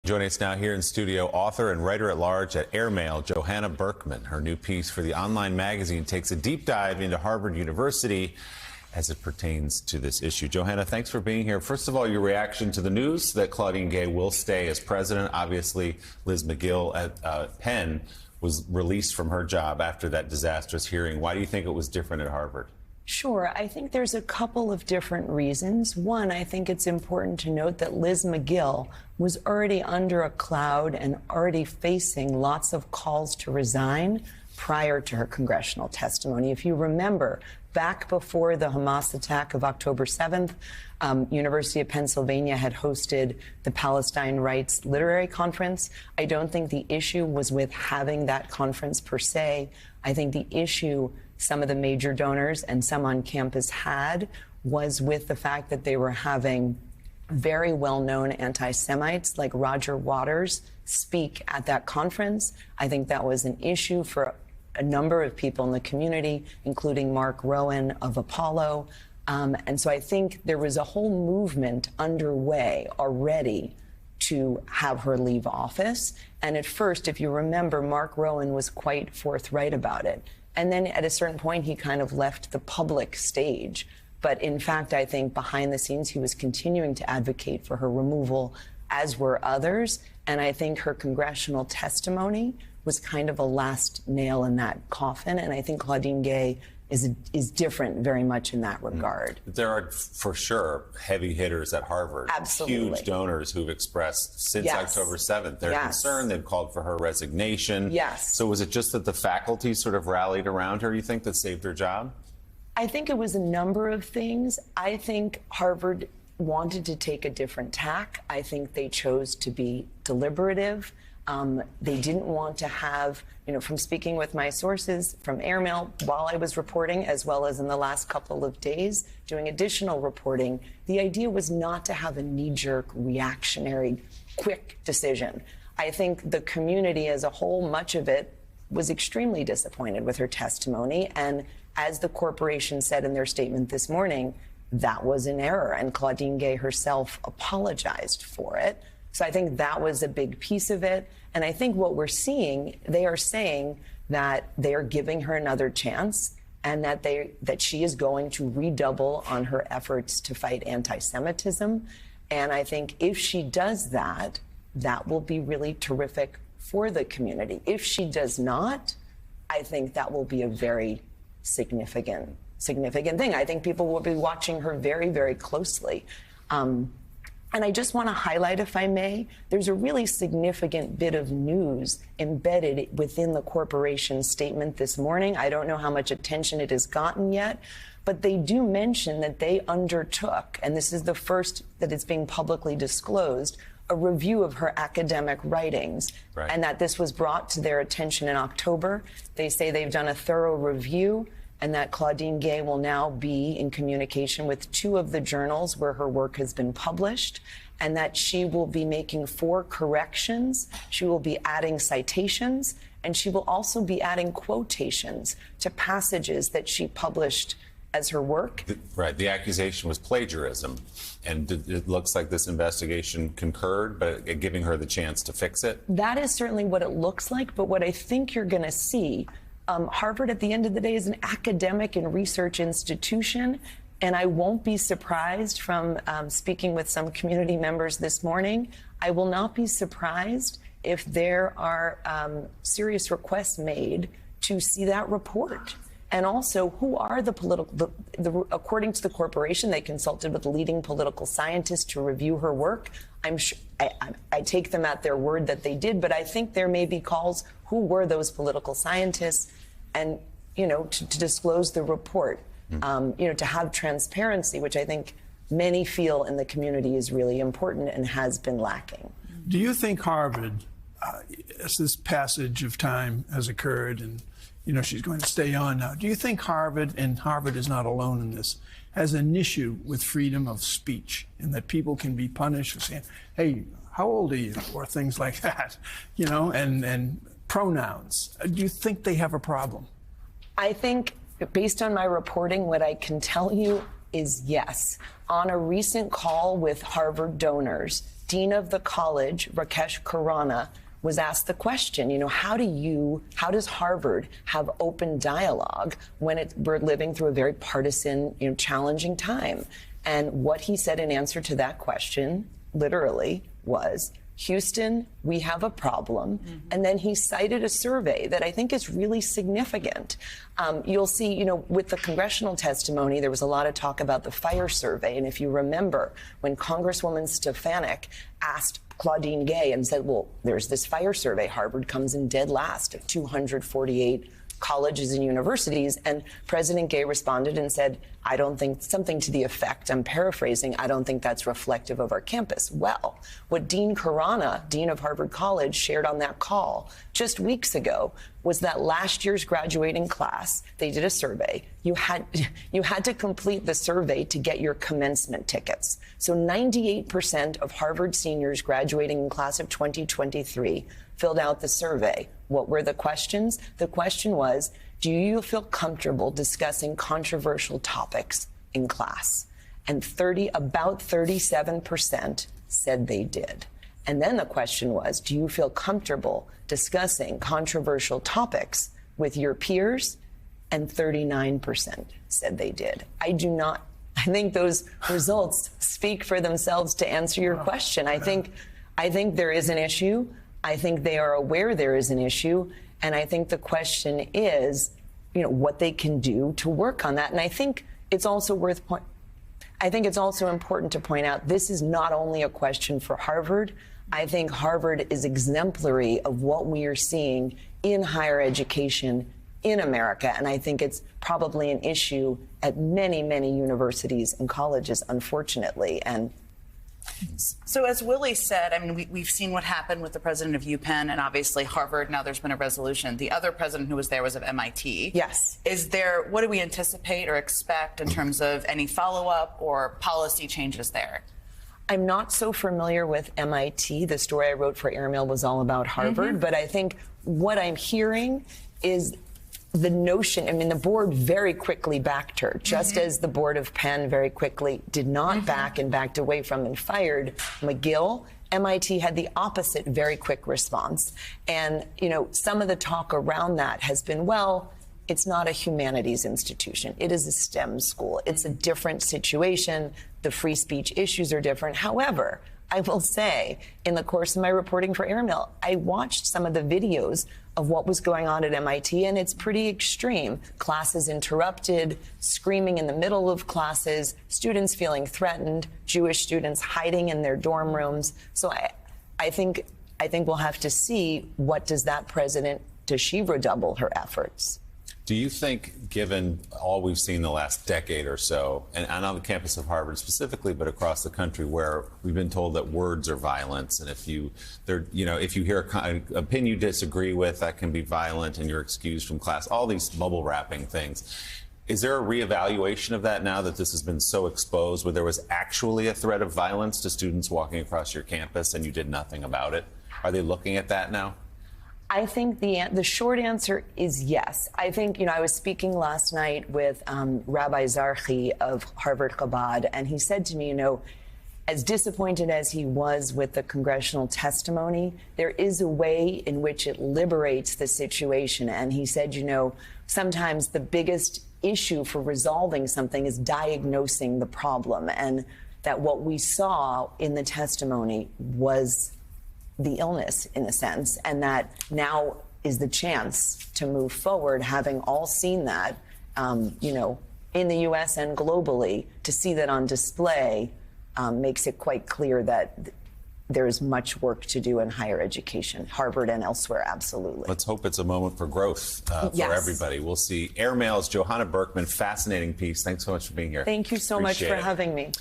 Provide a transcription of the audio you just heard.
Joining us now here in studio, author and writer-at-large at Airmail, Johanna Berkman. Her new piece for the online magazine takes a deep dive into Harvard University as it pertains to this issue. Johanna, thanks for being here. First of all, your reaction to the news that Claudine Gay will stay as president. Obviously, Liz Magill at Penn was released from her job after that disastrous hearing. Why do you think it was different at Harvard? Sure. I think there's a couple of different reasons. One, I think it's important to note that Liz Magill was already under a cloud and already facing lots of calls to resign prior to her congressional testimony. If you remember, back before the Hamas attack of October 7th, University of Pennsylvania had hosted the Palestine Rights Literary Conference. I don't think the issue was with having that conference per se. I think the issue some of the major donors and some on campus had was with the fact that they were having very well-known anti-Semites like Roger Waters speak at that conference. I think that was an issue for a number of people in the community, including Mark Rowan of Apollo. And so I think there was a whole movement underway already to have her leave office. And at first, if you remember, Mark Rowan was quite forthright about it. And then at a certain point, he kind of left the public stage. But in fact, I think behind the scenes, he was continuing to advocate for her removal, as were others. And I think her congressional testimony was kind of a last nail in that coffin. And I think Claudine Gay is different very much in that regard. There are, for sure, heavy hitters at Harvard. Absolutely. Huge donors who've expressed since Yes. October 7th their concern. They've called for her resignation. Yes. So was it just that the faculty sort of rallied around her, you think, that saved her job? I think it was a number of things. I think Harvard wanted to take a different tack. I think they chose to be deliberative. They didn't want to have, from speaking with my sources from Airmail while I was reporting, as well as in the last couple of days doing additional reporting, the idea was not to have a knee-jerk, reactionary, quick decision. I think the community as a whole, much of it, was extremely disappointed with her testimony. And as the corporation said in their statement this morning, that was an error. And Claudine Gay herself apologized for it. So I think that was a big piece of it. And I think what we're seeing, they are saying that they are giving her another chance and that she is going to redouble on her efforts to fight anti-Semitism. And I think if she does that, that will be really terrific for the community. If she does not, I think that will be a very significant thing. I think people will be watching her very, very closely. And I just want to highlight, if I may, there's a really significant bit of news embedded within the corporation's statement this morning. I don't know how much attention it has gotten yet, but they do mention that they undertook, and this is the first that it's being publicly disclosed, a review of her academic writings, and that this was brought to their attention in October. They say they've done a thorough review, and that Claudine Gay will now be in communication with 2 of the journals where her work has been published, and that she will be making 4 corrections. She will be adding citations, and she will also be adding quotations to passages that she published as her work. Right. The accusation was plagiarism, and it looks like this investigation concurred, but giving her the chance to fix it. That is certainly what it looks like, but what I think you're going to see, Harvard, at the end of the day, is an academic and research institution, and I won't be surprised from speaking with some community members this morning. I will not be surprised if there are serious requests made to see that report. And also, who are the political, according to the corporation, they consulted with leading political scientists to review her work. I'm sure, I take them at their word that they did, but I think there may be calls, who were those political scientists, and, to disclose the report, to have transparency, which I think many feel in the community is really important and has been lacking. Do you think Harvard, as this passage of time has occurred and she's going to stay on now. Do you think Harvard, and Harvard is not alone in this, has an issue with freedom of speech and that people can be punished for saying, hey, how old are you? Or things like that, and pronouns. Do you think they have a problem? I think, based on my reporting, what I can tell you, is yes. On a recent call with Harvard donors, Dean of the college, Rakesh Khurana, was asked the question, how does Harvard have open dialogue when we're living through a very partisan, challenging time? And what he said in answer to that question, literally, was, Houston, we have a problem. And then he cited a survey that I think is really significant. You'll see, with the congressional testimony, there was a lot of talk about the fire survey. And if you remember, when Congresswoman Stefanik asked Claudine Gay and said, well, there's this fire survey, Harvard comes in dead last of 248 colleges and universities. And President Gay responded and said, I don't think, something to the effect, I'm paraphrasing, I don't think that's reflective of our campus. Well, what Dean Khurana, Dean of Harvard College, shared on that call just weeks ago was that last year's graduating class, they did a survey. You had to complete the survey to get your commencement tickets. So 98% of Harvard seniors graduating in class of 2023 filled out the survey. What were the questions? The question was, do you feel comfortable discussing controversial topics in class? And about 37% said they did. And then the question was, do you feel comfortable discussing controversial topics with your peers? And 39% said they did. I do not. I think those results speak for themselves to answer your question. I think there is an issue. I think they are aware there is an issue. And I think the question is, what they can do to work on that. And I think it's also important to point out this is not only a question for Harvard. I think Harvard is exemplary of what we are seeing in higher education in America. And I think it's probably an issue at many, many universities and colleges, unfortunately. And so as Willie said, I mean, we've seen what happened with the president of UPenn and obviously Harvard. Now there's been a resolution. The other president who was there was of MIT. Yes. What do we anticipate or expect in terms of any follow-up or policy changes there? I'm not so familiar with MIT. The story I wrote for Airmail was all about Harvard. But I think what I'm hearing is the notion, the board very quickly backed her, just as the board of Penn very quickly did not back and backed away from and fired McGill. MIT had the opposite very quick response. And, some of the talk around that has been, well, it's not a humanities institution. It is a STEM school. It's a different situation. The free speech issues are different. However, I will say, in the course of my reporting for Airmail, I watched some of the videos of what was going on at MIT, and it's pretty extreme. Classes interrupted, screaming in the middle of classes, students feeling threatened, Jewish students hiding in their dorm rooms. So I think we'll have to see, what does that president, does she redouble her efforts? Do you think, given all we've seen the last decade or so, and on the campus of Harvard specifically, but across the country, where we've been told that words are violence, and if you hear an opinion you disagree with, that can be violent, and you're excused from class, all these bubble wrapping things. Is there a reevaluation of that now that this has been so exposed, where there was actually a threat of violence to students walking across your campus and you did nothing about it? Are they looking at that now? I think the short answer is yes. I think, I was speaking last night with Rabbi Zarchi of Harvard Chabad, and he said to me, as disappointed as he was with the congressional testimony, there is a way in which it liberates the situation. And he said, sometimes the biggest issue for resolving something is diagnosing the problem, and that what we saw in the testimony was the illness, in a sense, and that now is the chance to move forward, having all seen that, in the U.S. and globally. To see that on display makes it quite clear that there is much work to do in higher education, Harvard and elsewhere, absolutely. Let's hope it's a moment for growth for everybody. We'll see. Airmail's Johanna Berkman, fascinating piece. Thanks so much for being here. Thank you so much for having me.